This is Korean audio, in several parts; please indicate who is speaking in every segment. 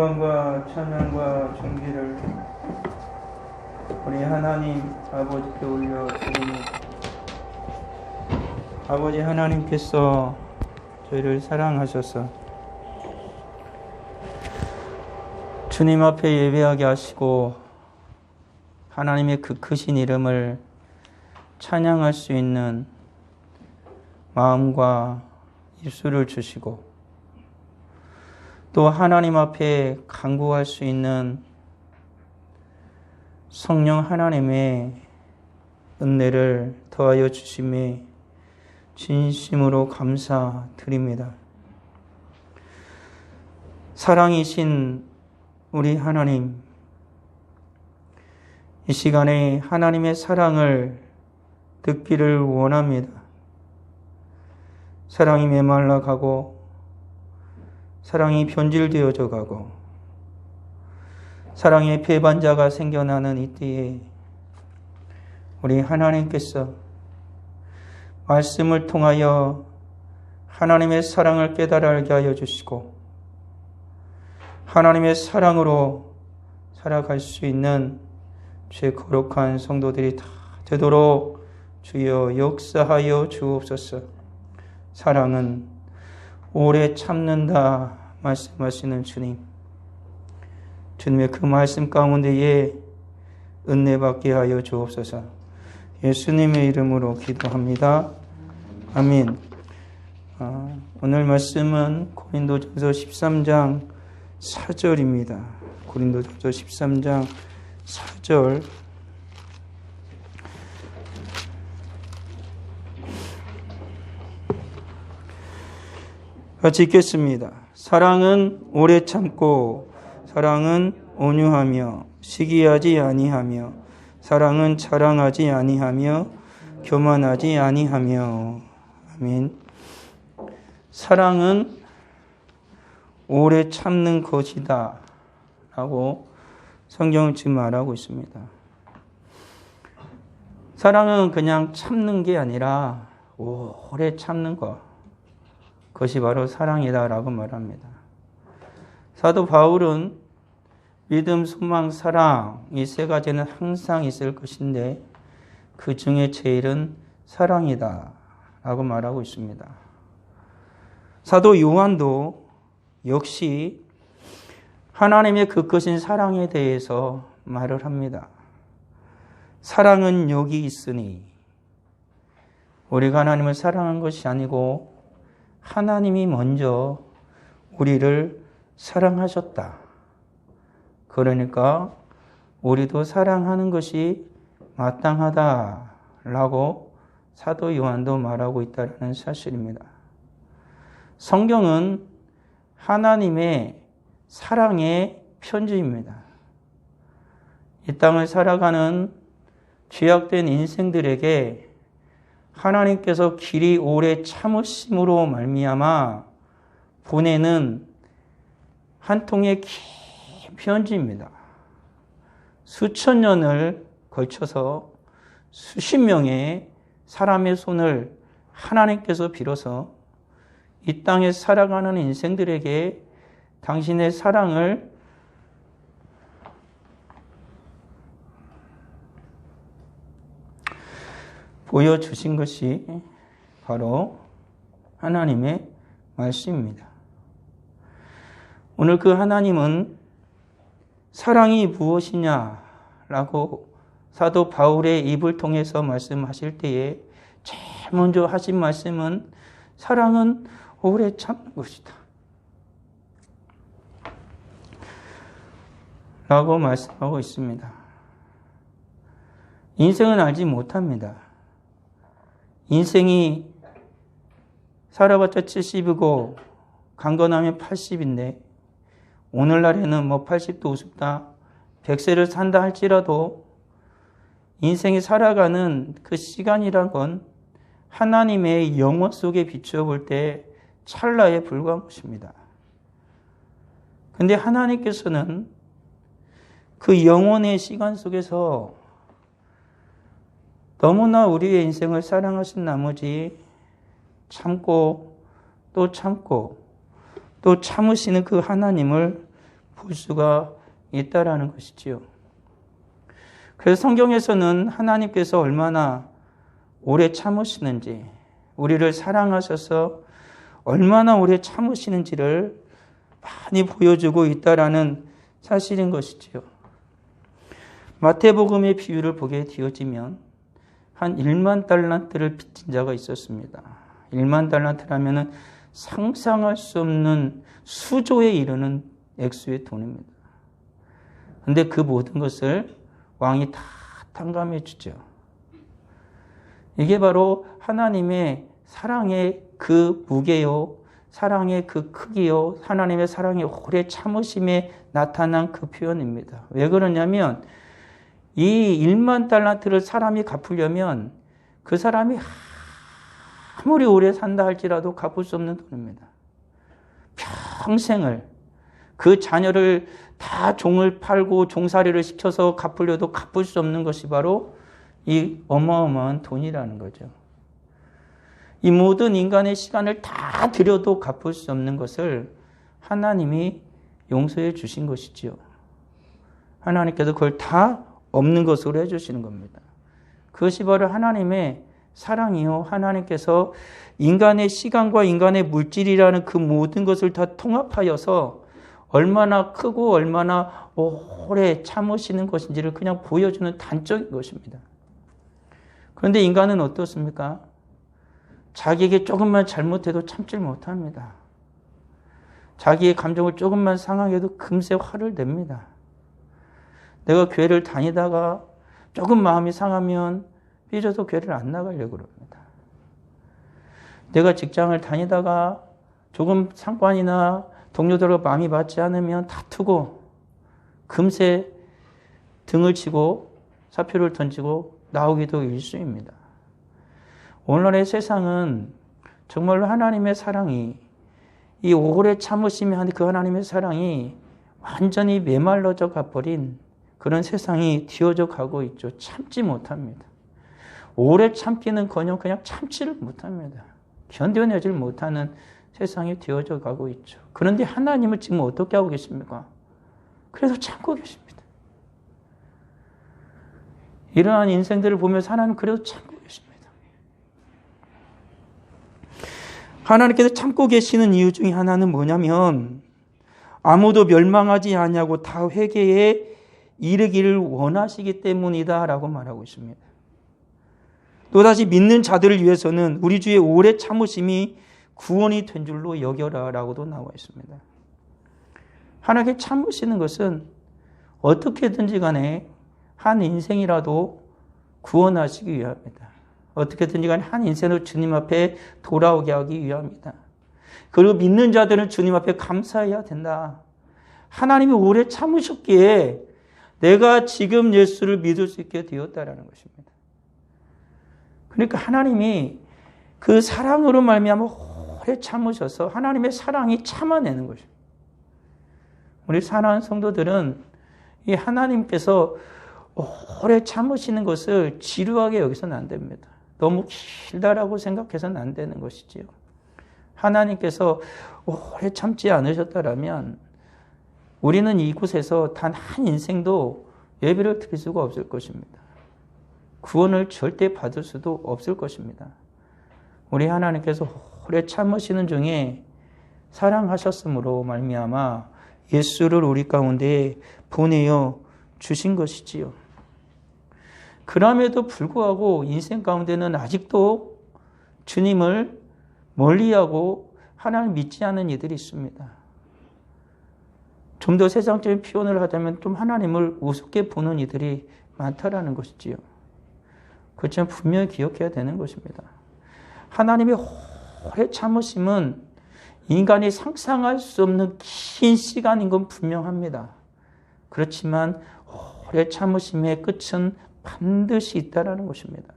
Speaker 1: 영광과 찬양과 존귀를 우리 하나님 아버지께 올려드리니 아버지 하나님께서 저희를 사랑하셔서 주님 앞에 예배하게 하시고 하나님의 그 크신 이름을 찬양할 수 있는 마음과 입술을 주시고 또 하나님 앞에 간구할 수 있는 성령 하나님의 은혜를 더하여 주심에 진심으로 감사드립니다. 사랑이신 우리 하나님, 이 시간에 하나님의 사랑을 듣기를 원합니다. 사랑이 메말라 가고 사랑이 변질되어져 가고 사랑의 배반자가 생겨나는 이때에 우리 하나님께서 말씀을 통하여 하나님의 사랑을 깨달아 알게 하여 주시고 하나님의 사랑으로 살아갈 수 있는 죄 거룩한 성도들이 다 되도록 주여 역사하여 주옵소서. 사랑은 오래 참는다 말씀하시는 주님, 주님의 그 말씀 가운데에 은혜 받게 하여 주옵소서. 예수님의 이름으로 기도합니다. 아멘. 오늘 말씀은 고린도전서 13장 4절입니다. 고린도전서 13장 4절. 같이 읽겠습니다. 사랑은 오래 참고 사랑은 온유하며 시기하지 아니하며 사랑은 자랑하지 아니하며 교만하지 아니하며. 아멘. 사랑은 오래 참는 것이다 라고 성경은 지금 말하고 있습니다. 사랑은 그냥 참는 게 아니라 오래 참는 것, 그것이 바로 사랑이다라고 말합니다. 사도 바울은 믿음, 소망, 사랑 이 세 가지는 항상 있을 것인데 그 중에 제일은 사랑이다라고 말하고 있습니다. 사도 요한도 역시 하나님의 그 크신 사랑에 대해서 말을 합니다. 사랑은 여기 있으니 우리가 하나님을 사랑한 것이 아니고 하나님이 먼저 우리를 사랑하셨다. 그러니까 우리도 사랑하는 것이 마땅하다라고 사도 요한도 말하고 있다는 사실입니다. 성경은 하나님의 사랑의 편지입니다. 이 땅을 살아가는 죄악된 인생들에게 하나님께서 길이 오래 참으심으로 말미암아 보내는 한 통의 긴 편지입니다. 수천 년을 걸쳐서 수십 명의 사람의 손을 하나님께서 빌어서 이 땅에 살아가는 인생들에게 당신의 사랑을 보여주신 것이 바로 하나님의 말씀입니다. 오늘 그 하나님은 사랑이 무엇이냐라고 사도 바울의 입을 통해서 말씀하실 때에 제일 먼저 하신 말씀은 사랑은 오래 참는 것이다 라고 말씀하고 있습니다. 인생은 알지 못합니다. 인생이 살아봤자 70이고 강건하면 80인데 오늘날에는 80도 우습다 100세를 산다 할지라도 인생이 살아가는 그 시간이란 건 하나님의 영원 속에 비추어볼 때 찰나에 불과한 것입니다. 그런데 하나님께서는 그 영원의 시간 속에서 너무나 우리의 인생을 사랑하신 나머지 참고 또 참고 또 참으시는 그 하나님을 볼 수가 있다라는 것이지요. 그래서 성경에서는 하나님께서 얼마나 오래 참으시는지, 우리를 사랑하셔서 얼마나 오래 참으시는지를 많이 보여주고 있다라는 사실인 것이지요. 마태복음의 비유를 보게 되어지면 한 1만 달란트를 빚진 자가 있었습니다. 1만 달란트라면 상상할 수 없는 수조에 이르는 액수의 돈입니다. 그런데 그 모든 것을 왕이 다 탕감해 주죠. 이게 바로 하나님의 사랑의 그 무게요, 사랑의 그 크기요, 하나님의 사랑의 오래 참으심에 나타난 그 표현입니다. 왜 그러냐면 이 1만 달란트를 사람이 갚으려면 그 사람이 아무리 오래 산다 할지라도 갚을 수 없는 돈입니다. 평생을 그 자녀를 다 종을 팔고 종살이를 시켜서 갚으려도 갚을 수 없는 것이 바로 이 어마어마한 돈이라는 거죠. 이 모든 인간의 시간을 다 들여도 갚을 수 없는 것을 하나님이 용서해 주신 것이지요. 하나님께서 그걸 다 없는 것으로 해주시는 겁니다. 그것이 바로 하나님의 사랑이요. 하나님께서 인간의 시간과 인간의 물질이라는 그 모든 것을 다 통합하여서 얼마나 크고 얼마나 오래 참으시는 것인지를 그냥 보여주는 단적인 것입니다. 그런데 인간은 어떻습니까? 자기에게 조금만 잘못해도 참질 못합니다. 자기의 감정을 조금만 상하게 해도 금세 화를 냅니다. 내가 교회를 다니다가 조금 마음이 상하면 삐져서 교회를 안 나가려고 그럽니다. 내가 직장을 다니다가 조금 상관이나 동료들과 마음이 맞지 않으면 다투고 금세 등을 치고 사표를 던지고 나오기도 일쑤입니다. 오늘날의 세상은 정말로 하나님의 사랑이, 이 오래 참으시며 하는 그 하나님의 사랑이 완전히 메말라져 가버린 그런 세상이 되어져 가고 있죠. 참지 못합니다. 오래 참기는커녕 그냥 참지를 못합니다. 견뎌내질 못하는 세상이 되어져 가고 있죠. 그런데 하나님은 지금 어떻게 하고 계십니까? 그래서 참고 계십니다. 이러한 인생들을 보면서 하나님은 그래도 참고 계십니다. 하나님께서 참고 계시는 이유 중에 하나는 뭐냐면 아무도 멸망하지 아니하고 다 회개에 이르기를 원하시기 때문이다라고 말하고 있습니다. 또다시 믿는 자들을 위해서는 우리 주의 오래 참으심이 구원이 된 줄로 여겨라라고도 나와 있습니다. 하나님께 참으시는 것은 어떻게든지 간에 한 인생이라도 구원하시기 위함이다. 어떻게든지 간에 한 인생으로 주님 앞에 돌아오게 하기 위함이다. 그리고 믿는 자들은 주님 앞에 감사해야 된다. 하나님이 오래 참으셨기에 내가 지금 예수를 믿을 수 있게 되었다라는 것입니다. 그러니까 하나님이 그 사랑으로 말미암아 오래 참으셔서 하나님의 사랑이 참아내는 것입니다. 우리 사랑하는 성도들은 이 하나님께서 오래 참으시는 것을 지루하게 여기서는 안 됩니다. 너무 길다라고 생각해서는 안 되는 것이지요. 하나님께서 오래 참지 않으셨다면 우리는 이곳에서 단 한 인생도 예배를 드릴 수가 없을 것입니다. 구원을 절대 받을 수도 없을 것입니다. 우리 하나님께서 오래 참으시는 중에 사랑하셨으므로 말미암아 예수를 우리 가운데 보내어 주신 것이지요. 그럼에도 불구하고 인생 가운데는 아직도 주님을 멀리하고 하나님을 믿지 않는 이들이 있습니다. 좀 더 세상적인 표현을 하자면 좀 하나님을 우습게 보는 이들이 많다라는 것이지요. 그렇지만 분명히 기억해야 되는 것입니다. 하나님의 오래 참으심은 인간이 상상할 수 없는 긴 시간인 건 분명합니다. 그렇지만 오래 참으심의 끝은 반드시 있다라는 것입니다.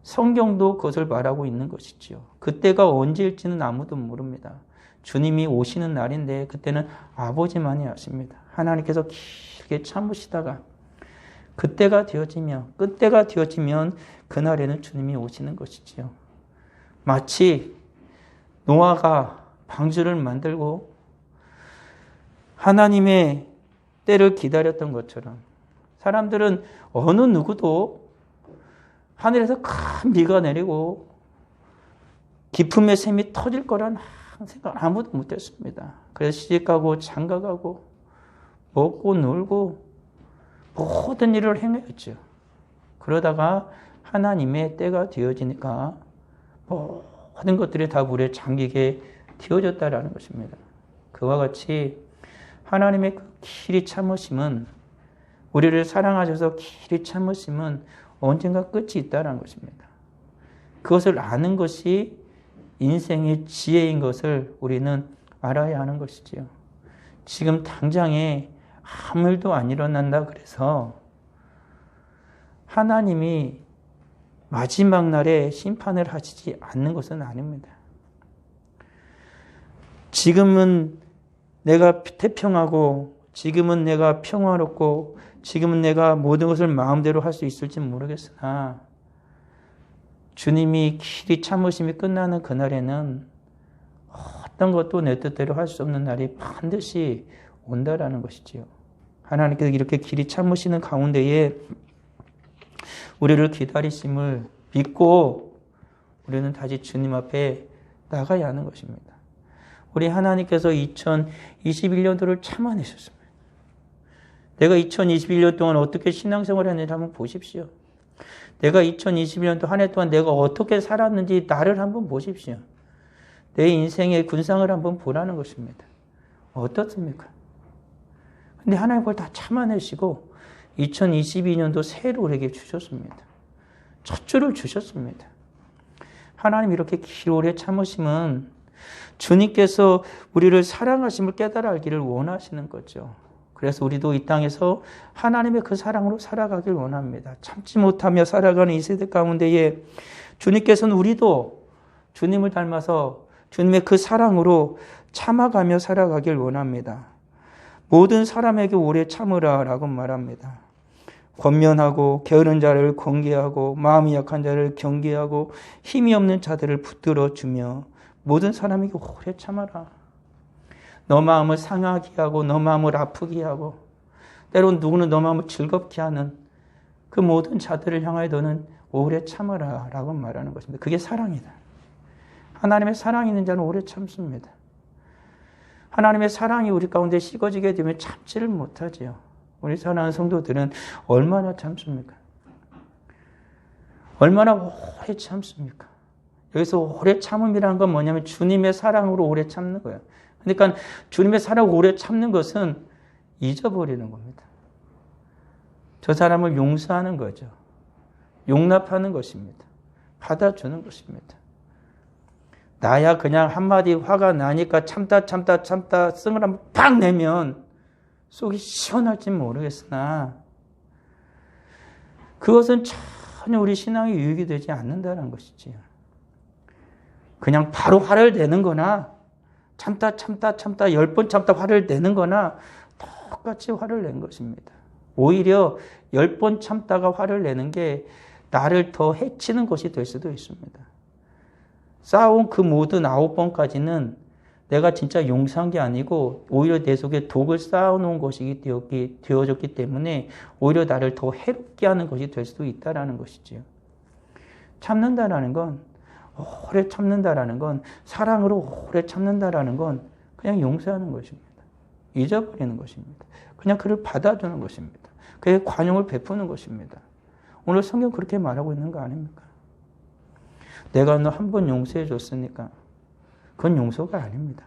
Speaker 1: 성경도 그것을 말하고 있는 것이지요. 그때가 언제일지는 아무도 모릅니다. 주님이 오시는 날인데 그때는 아버지만이 아십니다. 하나님께서 길게 참으시다가 그때가 되어지면 끝때가 되어지면 그날에는 주님이 오시는 것이지요. 마치 노아가 방주를 만들고 하나님의 때를 기다렸던 것처럼 사람들은 어느 누구도 하늘에서 큰 비가 내리고 기품의 샘이 터질 거란 생각 아무도 못했습니다. 그래서 시집가고 장가가고 먹고 놀고 모든 일을 행했죠. 그러다가 하나님의 때가 되어지니까 모든 것들이 다 물에 잠기게 되어졌다라는 것입니다. 그와 같이 하나님의 그 길이 참으심은, 우리를 사랑하셔서 길이 참으심은 언젠가 끝이 있다는 것입니다. 그것을 아는 것이 인생의 지혜인 것을 우리는 알아야 하는 것이지요. 지금 당장에 아무 일도 안 일어난다 그래서 하나님이 마지막 날에 심판을 하시지 않는 것은 아닙니다. 지금은 내가 태평하고, 지금은 내가 평화롭고, 지금은 내가 모든 것을 마음대로 할 수 있을지 모르겠으나 주님이 길이 참으심이 끝나는 그날에는 어떤 것도 내 뜻대로 할 수 없는 날이 반드시 온다라는 것이지요. 하나님께서 이렇게 길이 참으시는 가운데에 우리를 기다리심을 믿고 우리는 다시 주님 앞에 나가야 하는 것입니다. 우리 하나님께서 2021년도를 참아내셨습니다. 내가 2021년 동안 어떻게 신앙생활을 했는지 한번 보십시오. 내가 2021년도 한 해 동안 내가 어떻게 살았는지 나를 한번 보십시오. 내 인생의 군상을 한번 보라는 것입니다. 어떻습니까? 근데 하나님 그걸 다 참아내시고 2022년도 새해를 우리에게 주셨습니다. 첫 주를 주셨습니다. 하나님 이렇게 길 오래 참으심은 주님께서 우리를 사랑하심을 깨달아 알기를 원하시는 거죠. 그래서 우리도 이 땅에서 하나님의 그 사랑으로 살아가길 원합니다. 참지 못하며 살아가는 이 세대 가운데에 주님께서는 우리도 주님을 닮아서 주님의 그 사랑으로 참아가며 살아가길 원합니다. 모든 사람에게 오래 참으라 라고 말합니다. 권면하고 게으른 자를 권계하고 마음이 약한 자를 경계하고 힘이 없는 자들을 붙들어 주며 모든 사람에게 오래 참아라. 너 마음을 상하게 하고 너 마음을 아프게 하고 때론 누구는 너 마음을 즐겁게 하는 그 모든 자들을 향하여 너는 오래 참아라 라고 말하는 것입니다. 그게 사랑이다. 하나님의 사랑이 있는 자는 오래 참습니다. 하나님의 사랑이 우리 가운데 식어지게 되면 참지를 못하지요. 우리 사랑하는 성도들은 얼마나 참습니까? 얼마나 오래 참습니까? 여기서 오래 참음이라는 건 뭐냐면 주님의 사랑으로 오래 참는 거예요. 그러니까 주님의 사랑을 오래 참는 것은 잊어버리는 겁니다. 저 사람을 용서하는 거죠. 용납하는 것입니다. 받아주는 것입니다. 나야 그냥 한마디 화가 나니까 참다 승을 한번 팍 내면 속이 시원할지 모르겠으나 그것은 전혀 우리 신앙에 유익이 되지 않는다는 것이지요. 그냥 바로 화를 내는 거나 참다 10번 참다 화를 내는 거나 똑같이 화를 낸 것입니다. 오히려 10번 참다가 화를 내는 게 나를 더 해치는 것이 될 수도 있습니다. 쌓아온 그 모든 9번까지는 내가 진짜 용서한 게 아니고 오히려 내 속에 독을 쌓아놓은 것이 되어졌기 때문에 오히려 나를 더 해롭게 하는 것이 될 수도 있다는 것이지요. 참는다라는 건, 오래 참는다라는 건, 사랑으로 오래 참는다라는 건 그냥 용서하는 것입니다. 잊어버리는 것입니다. 그냥 그를 받아주는 것입니다. 그의 관용을 베푸는 것입니다. 오늘 성경 그렇게 말하고 있는 거 아닙니까? 내가 너 한 번 용서해 줬으니까 그건 용서가 아닙니다.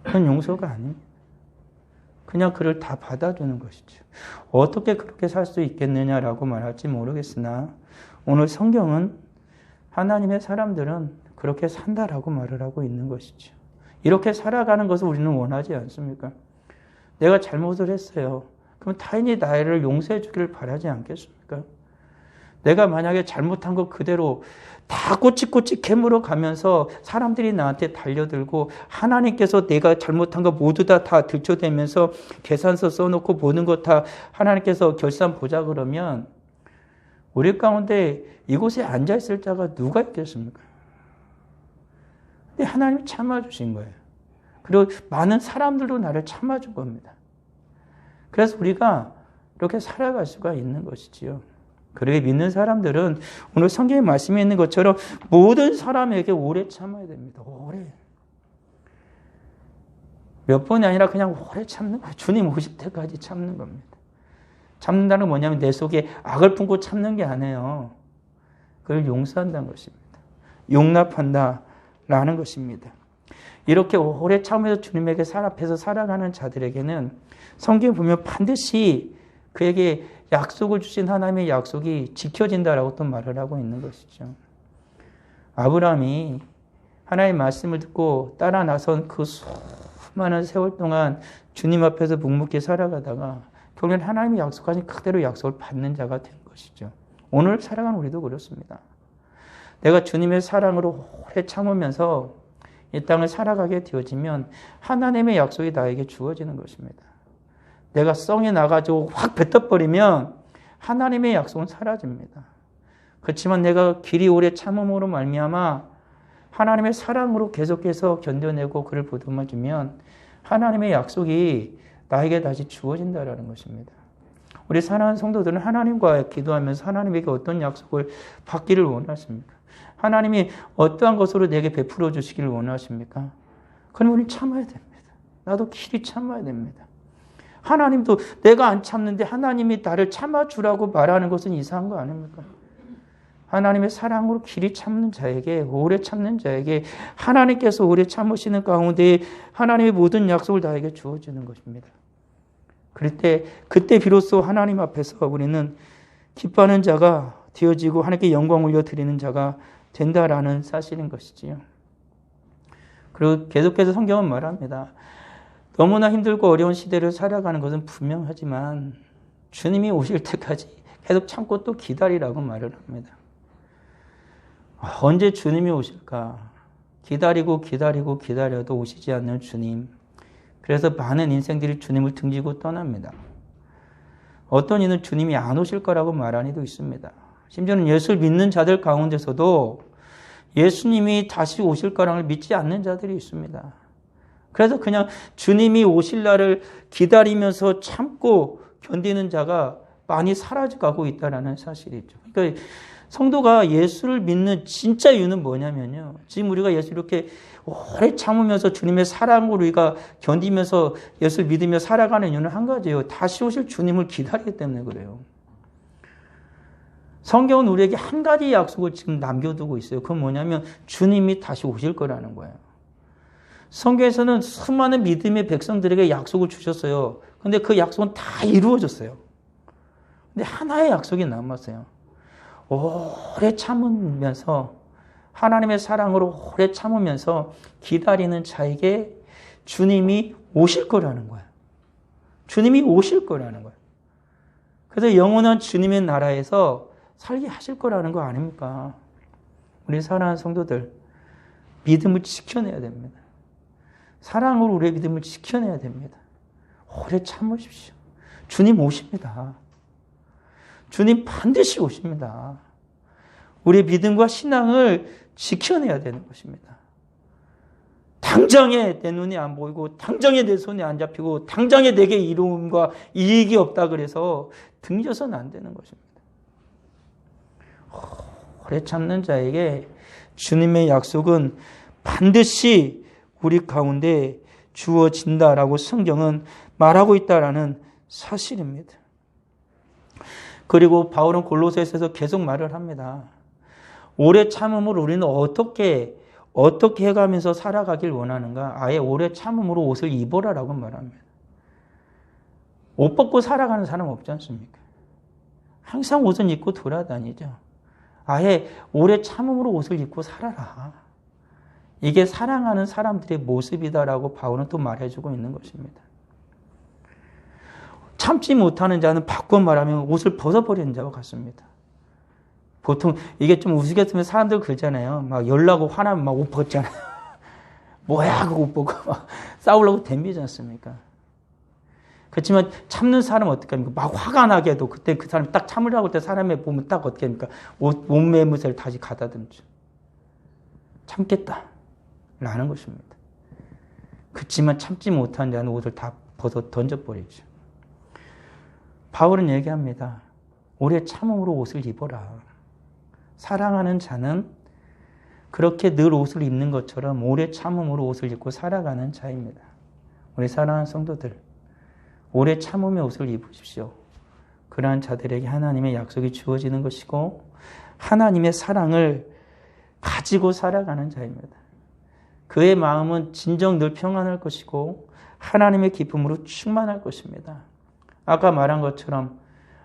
Speaker 1: 그건 용서가 아닙니다. 그냥 그를 다 받아주는 것이죠. 어떻게 그렇게 살 수 있겠느냐라고 말할지 모르겠으나 오늘 성경은 하나님의 사람들은 그렇게 산다라고 말을 하고 있는 것이죠. 이렇게 살아가는 것을 우리는 원하지 않습니까? 내가 잘못을 했어요. 그럼 타인이 나를 용서해 주기를 바라지 않겠습니까? 내가 만약에 잘못한 거 그대로 다 꼬치꼬치 캐물어 가면서 사람들이 나한테 달려들고 하나님께서 내가 잘못한 거 모두 다 들춰대면서 계산서 써놓고 모든 것 다 하나님께서 결산 보자 그러면 우리 가운데 이곳에 앉아있을 자가 누가 있겠습니까? 근데 하나님이 참아주신 거예요. 그리고 많은 사람들도 나를 참아준 겁니다. 그래서 우리가 이렇게 살아갈 수가 있는 것이지요. 그러게 믿는 사람들은 오늘 성경에 말씀에 있는 것처럼 모든 사람에게 오래 참아야 됩니다. 오래. 몇 번이 아니라 그냥 오래 참는 거예요. 주님 오실 때까지 참는 겁니다. 참는다는 건 뭐냐면 내 속에 악을 품고 참는 게 아니에요. 그걸 용서한다는 것입니다. 용납한다라는 것입니다. 이렇게 오래 참으면서 주님에게 앞에서 살아가는 자들에게는 성경에 보면 반드시 그에게 약속을 주신 하나님의 약속이 지켜진다라고 또 말을 하고 있는 것이죠. 아브라함이 하나님의 말씀을 듣고 따라 나선 그 수많은 세월 동안 주님 앞에서 묵묵히 살아가다가 결국엔 하나님이 약속하신 그대로 약속을 받는 자가 된 것이죠. 오늘 살아가는 우리도 그렇습니다. 내가 주님의 사랑으로 오래 참으면서 이 땅을 살아가게 되어지면 하나님의 약속이 나에게 주어지는 것입니다. 내가 썽에 나가지고 확 뱉어버리면 하나님의 약속은 사라집니다. 그렇지만 내가 길이 오래 참음으로 말미암아 하나님의 사랑으로 계속해서 견뎌내고 그를 보듬어주면 하나님의 약속이 나에게 다시 주어진다라는 것입니다. 우리 사랑하는 성도들은 하나님과 기도하면서 하나님에게 어떤 약속을 받기를 원하십니까? 하나님이 어떠한 것으로 내게 베풀어 주시기를 원하십니까? 그럼 우리 참아야 됩니다. 나도 길이 참아야 됩니다. 하나님도 내가 안 참는데 하나님이 나를 참아주라고 말하는 것은 이상한 거 아닙니까? 하나님의 사랑으로 길이 참는 자에게, 오래 참는 자에게 하나님께서 오래 참으시는 가운데 하나님의 모든 약속을 나에게 주어주는 것입니다. 그때 비로소 하나님 앞에서 우리는 기뻐하는 자가 되어지고 하나님께 영광 올려드리는 자가 된다라는 사실인 것이지요. 그리고 계속해서 성경은 말합니다. 너무나 힘들고 어려운 시대를 살아가는 것은 분명하지만 주님이 오실 때까지 계속 참고 또 기다리라고 말을 합니다. 언제 주님이 오실까? 기다려도 오시지 않는 주님. 그래서 많은 인생들이 주님을 등지고 떠납니다. 어떤 이는 주님이 안 오실 거라고 말하는 이도 있습니다. 심지어는 예수를 믿는 자들 가운데서도 예수님이 다시 오실 거라는 믿지 않는 자들이 있습니다. 그래서 그냥 주님이 오실 날을 기다리면서 참고 견디는 자가 많이 사라져가고 있다는 사실이죠. 그러니까 성도가 예수를 믿는 진짜 이유는 뭐냐면요. 지금 우리가 예수 이렇게 오래 참으면서 주님의 사랑으로 우리가 견디면서 예수를 믿으며 살아가는 이유는 한 가지예요. 다시 오실 주님을 기다리기 때문에 그래요. 성경은 우리에게 한 가지 약속을 지금 남겨두고 있어요. 그건 뭐냐면 주님이 다시 오실 거라는 거예요. 성경에서는 수많은 믿음의 백성들에게 약속을 주셨어요. 근데 그 약속은 다 이루어졌어요. 근데 하나의 약속이 남았어요. 오래 참으면서 하나님의 사랑으로 오래 참으면서 기다리는 자에게 주님이 오실 거라는 거예요. 주님이 오실 거라는 거예요. 그래서 영원한 주님의 나라에서 살게 하실 거라는 거 아닙니까? 우리 사랑하는 성도들, 믿음을 지켜내야 됩니다. 사랑으로 우리의 믿음을 지켜내야 됩니다. 오래 참으십시오. 주님 오십니다. 주님 반드시 오십니다. 우리의 믿음과 신앙을 지켜내야 되는 것입니다. 당장에 내 눈이 안 보이고 당장에 내 손이 안 잡히고 당장에 내게 이로움과 이익이 없다 그래서 등져서는 안 되는 것입니다. 오래 참는 자에게 주님의 약속은 반드시 우리 가운데 주어진다라고 성경은 말하고 있다라는 사실입니다. 그리고 바울은 골로새서에서 계속 말을 합니다. 오래 참음으로 우리는 어떻게 해가면서 살아가길 원하는가? 아예 오래 참음으로 옷을 입어라라고 말합니다. 옷 벗고 살아가는 사람 없지 않습니까? 항상 옷은 입고 돌아다니죠. 아예 오래 참음으로 옷을 입고 살아라. 이게 사랑하는 사람들의 모습이다라고 바울은 또 말해주고 있는 것입니다. 참지 못하는 자는 바꿔 말하면 옷을 벗어버리는 자와 같습니다. 보통 이게 좀 우스갯소리면 사람들 그러잖아요. 막 열나고 화나면 막 옷 벗잖아요. 뭐야 그 옷 벗고 막 싸우려고 덤비지 않습니까? 그렇지만 참는 사람은 어떻게 합니까? 막 화가 나게 해도 그때 그 사람이 딱 참으려고 할 때 사람의 보면 딱 어떻게 합니까? 옷매무새를 다시 가다듬죠. 참겠다 라는 것입니다. 그치만 참지 못한 자는 옷을 다 벗어 던져버리죠. 바울은 얘기합니다. 오래 참음으로 옷을 입어라. 사랑하는 자는 그렇게 늘 옷을 입는 것처럼 오래 참음으로 옷을 입고 살아가는 자입니다. 우리 사랑하는 성도들, 오래 참음의 옷을 입으십시오. 그러한 자들에게 하나님의 약속이 주어지는 것이고 하나님의 사랑을 가지고 살아가는 자입니다. 그의 마음은 진정 늘 평안할 것이고 하나님의 기쁨으로 충만할 것입니다. 아까 말한 것처럼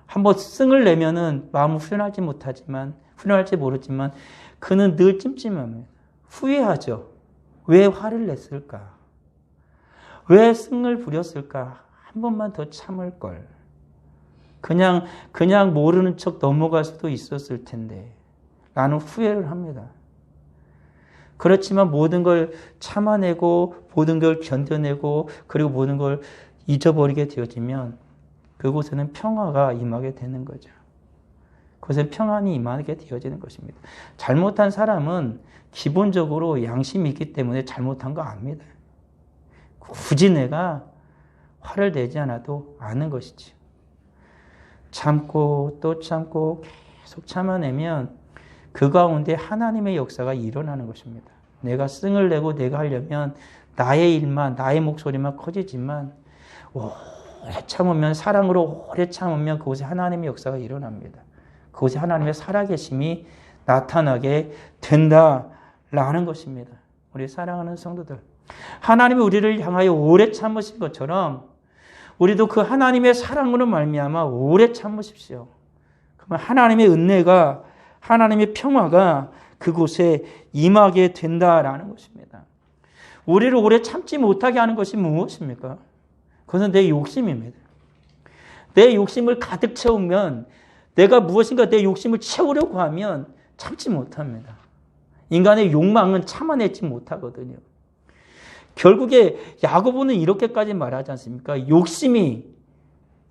Speaker 1: 한번 승을 내면은 마음은 후련할지 모르지만 그는 늘 찜찜합니다. 후회하죠. 왜 화를 냈을까? 왜 승을 부렸을까? 한 번만 더 참을 걸. 그냥 모르는 척 넘어갈 수도 있었을 텐데. 라는 후회를 합니다. 그렇지만 모든 걸 참아내고 모든 걸 견뎌내고 그리고 모든 걸 잊어버리게 되어지면 그곳에는 평화가 임하게 되는 거죠. 그것에 평안이 임하게 되어지는 것입니다. 잘못한 사람은 기본적으로 양심이 있기 때문에 잘못한 거 압니다. 굳이 내가 화를 내지 않아도 아는 것이지. 참고 또 참고 계속 참아내면 그 가운데 하나님의 역사가 일어나는 것입니다. 내가 승을 내고 내가 하려면 나의 일만, 나의 목소리만 커지지만 오래 참으면, 사랑으로 오래 참으면 그곳에 하나님의 역사가 일어납니다. 그곳에 하나님의 살아계심이 나타나게 된다라는 것입니다. 우리 사랑하는 성도들, 하나님이 우리를 향하여 오래 참으신 것처럼 우리도 그 하나님의 사랑으로 말미암아 오래 참으십시오. 그러면 하나님의 은혜가, 하나님의 평화가 그곳에 임하게 된다라는 것입니다. 우리를 오래 참지 못하게 하는 것이 무엇입니까? 그것은 내 욕심입니다. 내 욕심을 가득 채우면, 내가 무엇인가 내 욕심을 채우려고 하면 참지 못합니다. 인간의 욕망은 참아내지 못하거든요. 결국에 야고보는 이렇게까지 말하지 않습니까? 욕심이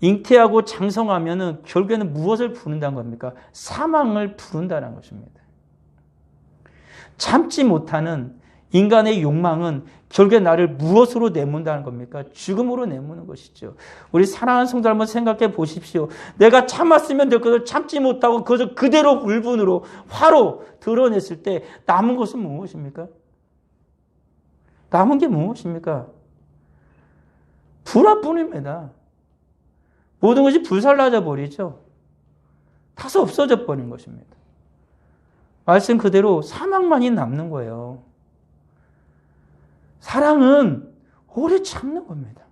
Speaker 1: 잉태하고 장성하면은 결국에는 무엇을 부른다는 겁니까? 사망을 부른다는 것입니다. 참지 못하는 인간의 욕망은 결국에 나를 무엇으로 내몬다는 겁니까? 죽음으로 내모는 것이죠. 우리 사랑하는 성도 한번 생각해 보십시오. 내가 참았으면 될 것을 참지 못하고 그것을 그대로 울분으로, 화로 드러냈을 때 남은 것은 무엇입니까? 남은 게 무엇입니까? 불화뿐입니다. 모든 것이 불살라져 버리죠. 타서 없어져 버린 것입니다. 말씀 그대로 사망만이 남는 거예요. 사랑은 오래 참는 겁니다.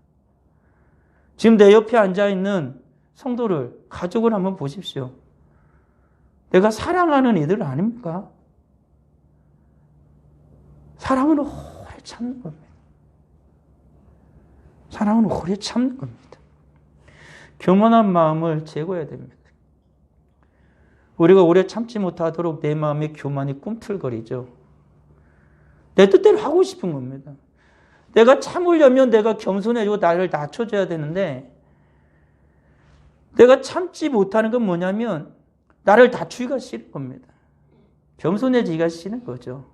Speaker 1: 지금 내 옆에 앉아있는 성도를, 가족을 한번 보십시오. 내가 사랑하는 이들 아닙니까? 사랑은 오래 참는 겁니다. 사랑은 오래 참는 겁니다. 교만한 마음을 제거해야 됩니다. 우리가 오래 참지 못하도록 내 마음의 교만이 꿈틀거리죠. 내 뜻대로 하고 싶은 겁니다. 내가 참으려면 내가 겸손해지고 나를 낮춰줘야 되는데 내가 참지 못하는 건 뭐냐면 나를 낮추기가 싫은 겁니다. 겸손해지기가 싫은 거죠.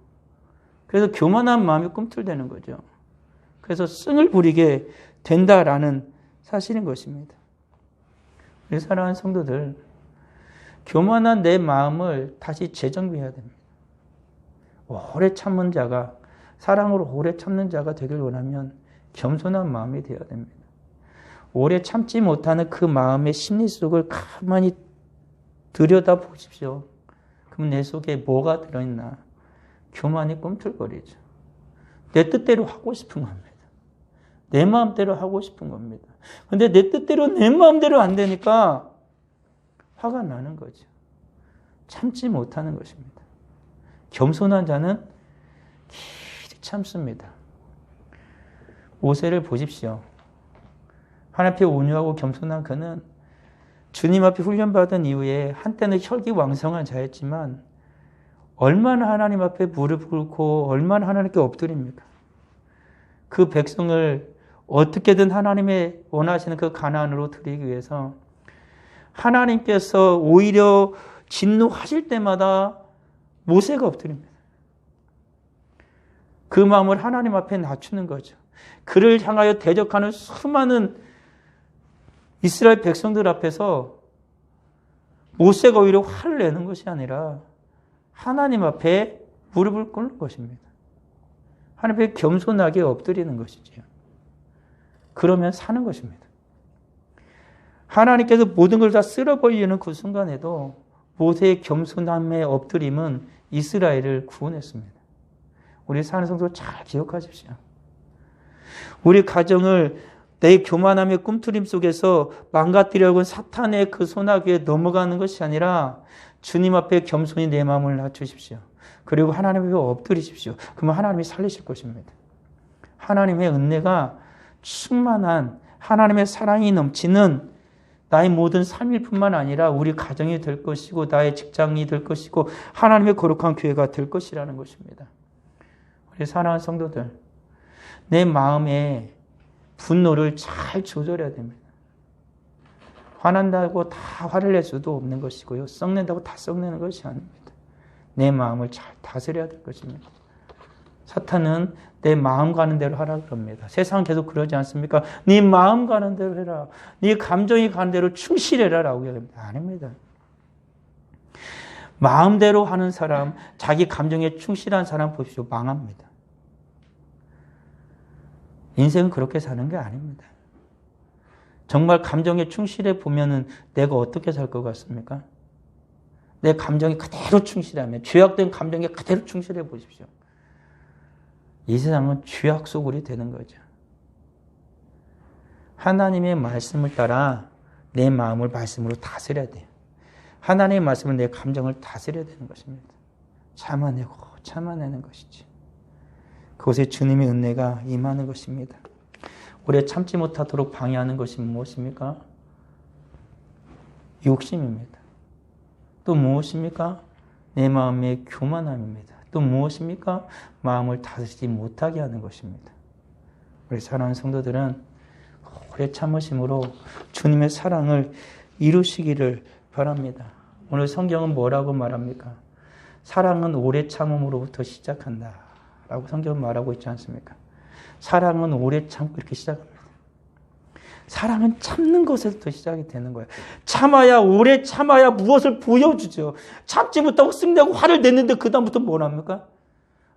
Speaker 1: 그래서 교만한 마음이 꿈틀대는 거죠. 그래서 승을 부리게 된다라는 사실인 것입니다. 우리 사랑하는 성도들, 교만한 내 마음을 다시 재정비해야 됩니다. 오래 참는 자가, 사랑으로 오래 참는 자가 되길 원하면 겸손한 마음이 되어야 됩니다. 오래 참지 못하는 그 마음의 심리 속을 가만히 들여다 보십시오. 그럼 내 속에 뭐가 들어있나? 교만이 꿈틀거리죠. 내 뜻대로 하고 싶은 겁니다. 내 마음대로 하고 싶은 겁니다. 근데 내 뜻대로, 내 마음대로 안 되니까 화가 나는 거죠. 참지 못하는 것입니다. 겸손한 자는 길이 참습니다. 모세를 보십시오. 하나님 앞에 온유하고 겸손한 그는 주님 앞에 훈련받은 이후에 한때는 혈기왕성한 자였지만 얼마나 하나님 앞에 무릎 꿇고 얼마나 하나님께 엎드립니까? 그 백성을 어떻게든 하나님의 원하시는 그 가나안으로 드리기 위해서 하나님께서 오히려 진노하실 때마다 모세가 엎드립니다. 그 마음을 하나님 앞에 낮추는 거죠. 그를 향하여 대적하는 수많은 이스라엘 백성들 앞에서 모세가 오히려 화를 내는 것이 아니라 하나님 앞에 무릎을 꿇는 것입니다. 하나님 앞에 겸손하게 엎드리는 것이지요. 그러면 사는 것입니다. 하나님께서 모든 걸 다 쓸어버리는 그 순간에도 모세의 겸손함의 엎드림은 이스라엘을 구원했습니다. 우리 사는 성도 잘 기억하십시오. 우리 가정을 내 교만함의 꿈틀림 속에서 망가뜨리려고 사탄의 그 소나기에 넘어가는 것이 아니라 주님 앞에 겸손히 내 마음을 낮추십시오. 그리고 하나님 앞에 엎드리십시오. 그러면 하나님이 살리실 것입니다. 하나님의 은혜가 충만한 하나님의 사랑이 넘치는 나의 모든 삶일 뿐만 아니라 우리 가정이 될 것이고 나의 직장이 될 것이고 하나님의 거룩한 교회가 될 것이라는 것입니다. 우리 사랑하는 성도들, 내 마음의 분노를 잘 조절해야 됩니다. 화난다고 다 화를 낼 수도 없는 것이고요. 썩낸다고 다 썩내는 것이 아닙니다. 내 마음을 잘 다스려야 될 것입니다. 사탄은 내 마음 가는 대로 하라 그럽니다. 세상은 계속 그러지 않습니까? 네 마음 가는 대로 해라. 네 감정이 가는 대로 충실해라라고 얘기합니다. 아닙니다. 마음대로 하는 사람, 자기 감정에 충실한 사람 보십시오. 망합니다. 인생은 그렇게 사는 게 아닙니다. 정말 감정에 충실해 보면은 내가 어떻게 살 것 같습니까? 내 감정이 그대로 충실하면, 죄악된 감정에 그대로 충실해 보십시오. 이 세상은 죄악 소굴이 되는 거죠. 하나님의 말씀을 따라 내 마음을 말씀으로 다스려야 돼요. 하나님의 말씀을 내 감정을 다스려야 되는 것입니다. 참아내는 것이지. 그곳에 주님의 은혜가 임하는 것입니다. 오래 참지 못하도록 방해하는 것이 무엇입니까? 욕심입니다. 또 무엇입니까? 내 마음의 교만함입니다. 또 무엇입니까? 마음을 다스리지 못하게 하는 것입니다. 우리 사랑하는 성도들은 오래 참으심으로 주님의 사랑을 이루시기를 바랍니다. 오늘 성경은 뭐라고 말합니까? 사랑은 오래 참음으로부터 시작한다 라고 성경은 말하고 있지 않습니까? 사랑은 오래 참고 이렇게 시작합니다. 사랑은 참는 것에서부터 시작이 되는 거예요. 오래 참아야 무엇을 보여주죠. 참지 못하고 쓱내고 화를 냈는데 그 다음부터 뭘 합니까?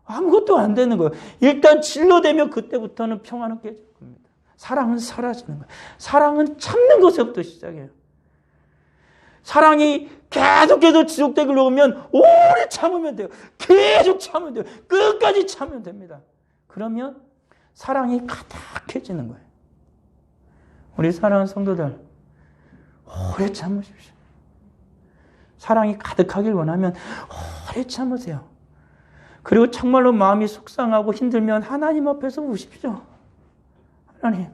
Speaker 1: 아무것도 안 되는 거예요. 일단 진로되면 그때부터는 평화는 깨질 겁니다. 사랑은 사라지는 거예요. 사랑은 참는 것에서부터 시작해요. 사랑이 계속해서 지속되기로 하면 오래 참으면 돼요. 계속 참으면 돼요. 끝까지 참으면 됩니다. 그러면 사랑이 가득해지는 거예요. 우리 사랑하는 성도들, 오래 참으십시오. 사랑이 가득하길 원하면 오래 참으세요. 그리고 정말로 마음이 속상하고 힘들면 하나님 앞에서 우십시오. 하나님,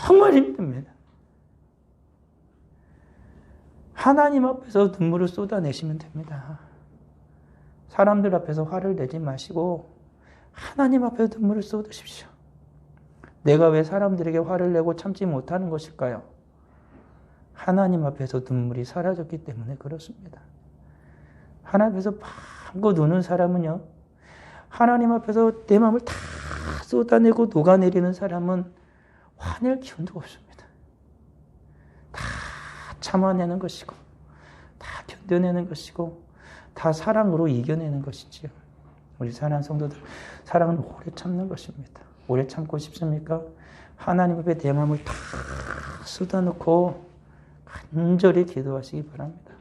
Speaker 1: 정말 힘듭니다. 하나님 앞에서 눈물을 쏟아내시면 됩니다. 사람들 앞에서 화를 내지 마시고 하나님 앞에서 눈물을 쏟으십시오. 내가 왜 사람들에게 화를 내고 참지 못하는 것일까요? 하나님 앞에서 눈물이 사라졌기 때문에 그렇습니다. 하나님 앞에서 방긋 우는 사람은요, 하나님 앞에서 내 마음을 다 쏟아내고 녹아내리는 사람은 화낼 기운도 없습니다. 다 참아내는 것이고, 다 견뎌내는 것이고, 다 사랑으로 이겨내는 것이지요. 우리 사랑하는 성도들, 사랑은 오래 참는 것입니다. 오래 참고 싶습니까? 하나님 앞에 내 마음을 다 쏟아놓고 간절히 기도하시기 바랍니다.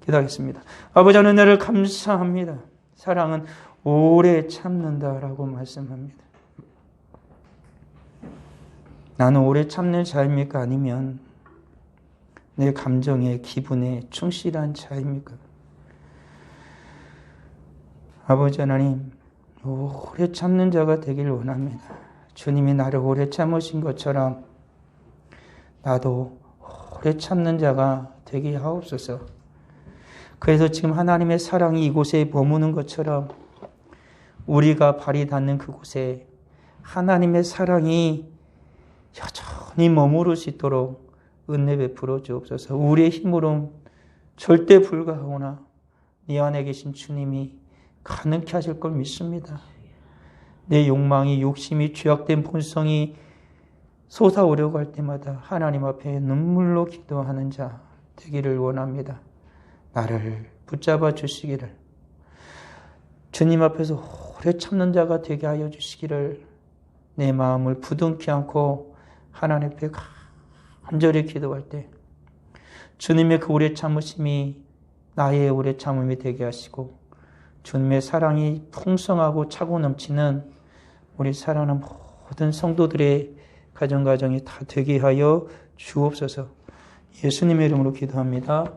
Speaker 1: 기도하겠습니다. 아버지 하나님을 감사합니다. 사랑은 오래 참는다라고 말씀합니다. 나는 오래 참는 자입니까? 아니면 내 감정에 기분에 충실한 자입니까? 아버지 하나님, 오래 참는 자가 되길 원합니다. 주님이 나를 오래 참으신 것처럼 나도 오래 참는 자가 되게 하옵소서. 그래서 지금 하나님의 사랑이 이곳에 머무는 것처럼 우리가 발이 닿는 그곳에 하나님의 사랑이 여전히 머무를 수 있도록 은혜 베풀어 주옵소서. 우리의 힘으로는 절대 불가하오나 네 안에 계신 주님이 가능케 하실 걸 믿습니다. 내 욕망이, 욕심이, 죄악된 본성이 솟아오려고 할 때마다 하나님 앞에 눈물로 기도하는 자 되기를 원합니다. 나를 붙잡아 주시기를, 주님 앞에서 오래 참는 자가 되게 하여 주시기를, 내 마음을 부둥키 않고 하나님 앞에 간절히 기도할 때 주님의 그 오래 참으심이 나의 오래 참음이 되게 하시고, 주님의 사랑이 풍성하고 차고 넘치는 우리 사랑하는 모든 성도들의 가정가정이 다 되게 하여 주옵소서. 예수님의 이름으로 기도합니다.